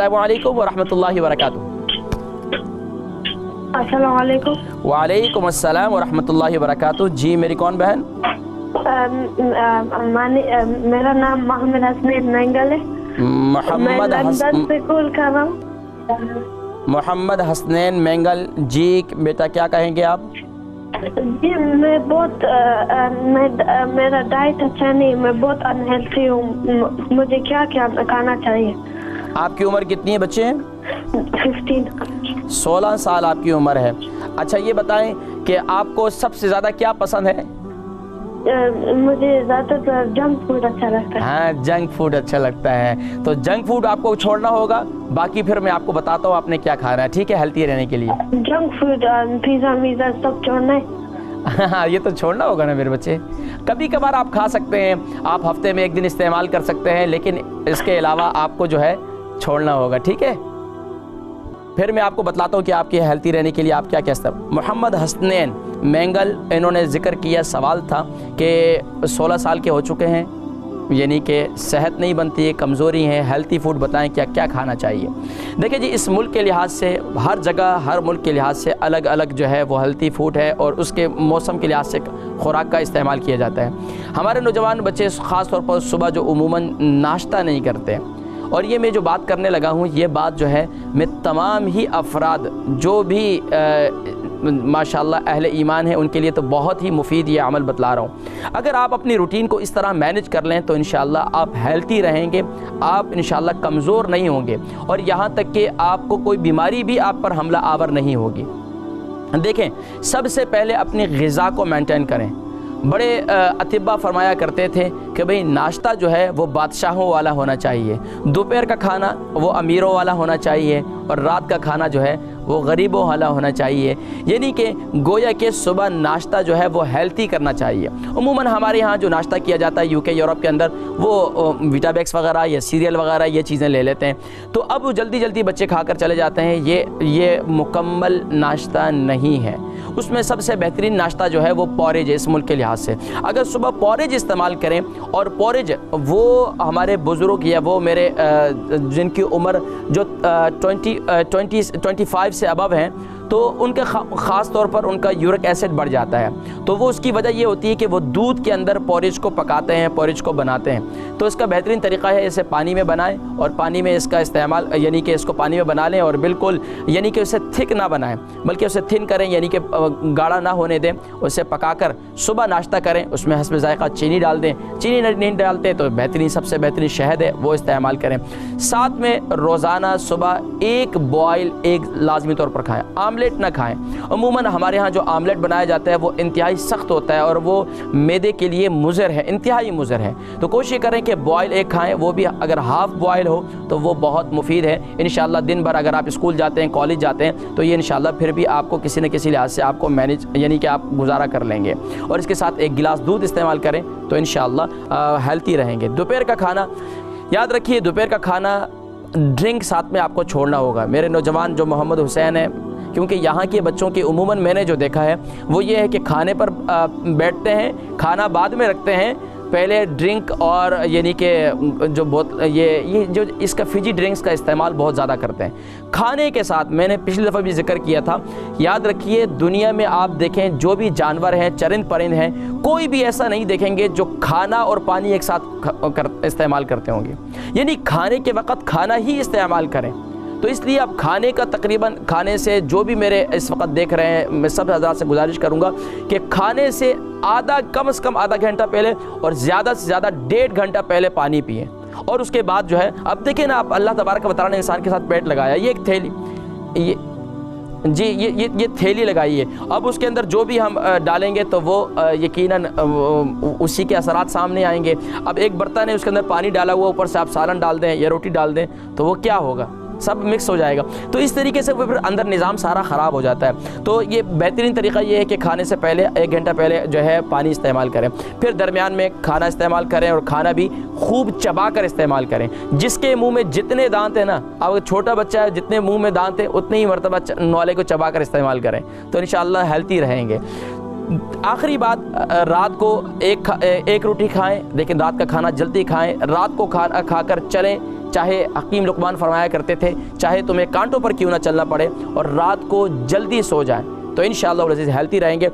अस्सलामु अलैकुम व रहमतुल्लाहि व बरकातुहू। अस्सलाम वालेकुम। वालेकुम अस्सलाम व रहमतुल्लाहि व बरकातुहू। जी मेरी कौन बहन? मेरा नाम मोहम्मद हसनैन मैंगल है। मैं लंदन से कॉल कर रहा हूँ। मोहम्मद हसनैन मैंगल जी, बेटा क्या कहेंगे आप? जी मैं बहुत मेरा डाइट अच्छा नहीं, मैं बहुत अनहेल्थी हूँ, मुझे क्या क्या खाना चाहिए? आपकी उम्र कितनी है बच्चे? 15। 16 साल आपकी उम्र है। अच्छा ये बताएं कि आपको सबसे ज़्यादा क्या पसंद है? मुझे ज़्यादातर जंक फूड अच्छा लगता है। हाँ, जंक फूड अच्छा लगता है। तो जंक फूड आपको छोड़ना होगा, बाकी फिर मैं आपको बताता हूँ आपने क्या खाना है, ठीक है, हेल्थी रहने के लिए। जंक फूड, पिज़्ज़ा वीज़ा सब छोड़ना है। हाँ ये तो छोड़ना होगा ना मेरे बच्चे। कभी कभार आप खा सकते हैं, आप हफ्ते में एक दिन इस्तेमाल कर सकते हैं, लेकिन इसके अलावा आपको जो है छोड़ना होगा, ठीक है। फिर मैं आपको बतलाता हूँ कि आपके हेल्थी रहने के लिए आप क्या क्या स्टेप। मोहम्मद हसनैन मैंगल, इन्होंने जिक्र किया, सवाल था कि 16 साल के हो चुके हैं, यानी कि सेहत नहीं बनती है, कमज़ोरी है, हेल्थी फूड बताएं क्या क्या खाना चाहिए। देखिए जी, इस मुल्क के लिहाज से हर जगह, हर मुल्क के लिहाज से अलग अलग जो है वो हेल्थी फूड है और उसके मौसम के लिहाज से खुराक का इस्तेमाल किया जाता है। हमारे नौजवान बच्चे ख़ास तौर पर सुबह जो उमूमन नाश्ता नहीं करते, और ये मैं जो बात करने लगा हूँ, ये बात जो है मैं तमाम ही अफराद जो भी माशाल्लाह अहले ईमान है उनके लिए तो बहुत ही मुफीद ये अमल बतला रहा हूँ। अगर आप अपनी रूटीन को इस तरह मैनेज कर लें तो इंशाअल्लाह आप हेल्थी रहेंगे, आप इंशाअल्लाह कमज़ोर नहीं होंगे, और यहाँ तक कि आपको कोई बीमारी भी आप पर हमला आवर नहीं होगी। देखें, सबसे पहले अपनी ग़िज़ा को मेंटेन करें। बड़े अतिब्बा फरमाया करते थे कि भाई नाश्ता जो है वो बादशाहों वाला होना चाहिए, दोपहर का खाना वो अमीरों वाला होना चाहिए, और रात का खाना जो है वो गरीबों वाला होना चाहिए। यानी कि गोया के सुबह नाश्ता जो है वो हेल्थी करना चाहिए। उमूमन हमारे यहाँ जो नाश्ता किया जाता है यूके यूरोप के अंदर, वो विटाबैक्स वगैरह या सीरियल वगैरह ये चीज़ें ले लेते हैं, तो अब जल्दी जल्दी बच्चे खाकर चले जाते हैं। ये मुकम्मल नाश्ता नहीं है। उसमें सबसे बेहतरीन नाश्ता जो है वो पॉरेज है इस मुल्क के लिहाज से। अगर सुबह पॉरेज इस्तेमाल करें, और पॉरेज वो हमारे बुज़ुर्ग या वो मेरे जिनकी उम्र जो 25 से अबव हैं, तो उनके ख़ास तौर पर उनका यूरिक एसिड बढ़ जाता है। तो वो उसकी वजह ये होती है कि वो दूध के अंदर पॉरेज को पकाते हैं, पॉरेज को बनाते हैं। तो इसका बेहतरीन तरीका है इसे पानी में बनाएं, और पानी में इसका इस्तेमाल, यानी कि इसको पानी में बना लें, और बिल्कुल यानी कि उसे थिक ना बनाएं, बल्कि उसे थिन करें, यानी कि गाढ़ा ना होने दें। उसे पकाकर सुबह नाश्ता करें, उसमें हस्ब ज़ायक़ा चीनी डाल दें। चीनी नहीं डालते तो बेहतरीन, सबसे बेहतरीन शहद है वो इस्तेमाल करें। साथ में रोज़ाना सुबह एक बॉयल एग लाजमी तौर पर खाएँ, आमलेट ना खाएं। अमूमन हमारे यहाँ जो आमलेट बनाया जाता है वो इंतहाई सख्त होता है और वो मैदे के लिए मुज़र है, इंतहाई मुज़र है। तो कोशिश करें कि बॉयल एग खाएं, वो भी अगर हाफ़ बॉयल हो तो वो बहुत मुफीद है। इंशाअल्लाह दिन भर अगर आप स्कूल जाते हैं, कॉलेज जाते हैं, तो ये इंशाअल्लाह फिर भी आपको किसी न किसी लिहाज से आपको मैनेज, यानी कि आप गुजारा कर लेंगे। और इसके साथ एक गिलास दूध इस्तेमाल करें तो इंशाअल्लाह हेल्थी रहेंगे। दोपहर का खाना याद रखिए, दोपहर का खाना ड्रिंक साथ में आपको छोड़ना होगा। मेरे नौजवान जो मोहम्मद हुसैन है, क्योंकि यहाँ के बच्चों की उमूमन मैंने जो देखा है वो ये है कि खाने पर बैठते हैं, खाना बाद में रखते हैं, पहले ड्रिंक और यानी कि जो बहुत ये जो इसका फिजी ड्रिंक्स का इस्तेमाल बहुत ज़्यादा करते हैं खाने के साथ। मैंने पिछली दफ़ा भी जिक्र किया था, याद रखिए दुनिया में आप देखें जो भी जानवर हैं, चरिंद परिंद हैं, कोई भी ऐसा नहीं देखेंगे जो खाना और पानी एक साथ इस्तेमाल करते होंगे, यानी खाने के वक़्त खाना ही इस्तेमाल करें। तो इसलिए अब खाने का तकरीबन, खाने से जो भी मेरे इस वक्त देख रहे हैं, मैं सब हज़रात से गुजारिश करूंगा कि खाने से कम से कम आधा घंटा पहले और ज़्यादा से ज़्यादा 1.5 घंटा पहले पानी पिएं। और उसके बाद जो है, अब देखें ना, आप अल्लाह तबारक व तआला ने इंसान के साथ पेट लगाया, ये एक थैली, ये थैली लगाई है। अब उसके अंदर जो भी हम डालेंगे तो वो यकीनन उसी के असरात सामने आएंगे। अब एक बर्तन है, उसके अंदर पानी डाला हुआ, ऊपर से आप सालन डाल दें या रोटी डाल दें तो वो क्या होगा, सब मिक्स हो जाएगा। तो इस तरीके से वो फिर अंदर निज़ाम सारा ख़राब हो जाता है। तो ये बेहतरीन तरीका ये है कि खाने से पहले 1 घंटा पहले जो है पानी इस्तेमाल करें, फिर दरमियान में खाना इस्तेमाल करें, और खाना भी खूब चबा कर इस्तेमाल करें। जिसके मुंह में जितने दांत हैं ना, अब छोटा बच्चा है, जितने मुंह में दांत हैं उतने ही मरतबा नवाले को चबा कर इस्तेमाल करें, तो इंशाअल्लाह हेल्थी रहेंगे। आखिरी बात, रात को एक रोटी खाएं, लेकिन रात का खाना जल्दी खाएं। रात को खाना खाकर चलें, چاہے حکیم لقمان فرمایا کرتے تھے چاہے تمہیں کانٹوں پر کیوں نہ چلنا پڑے اور رات کو جلدی سو جائیں، تو انشاءاللہ العزیز ہیلتھی رہیں گے۔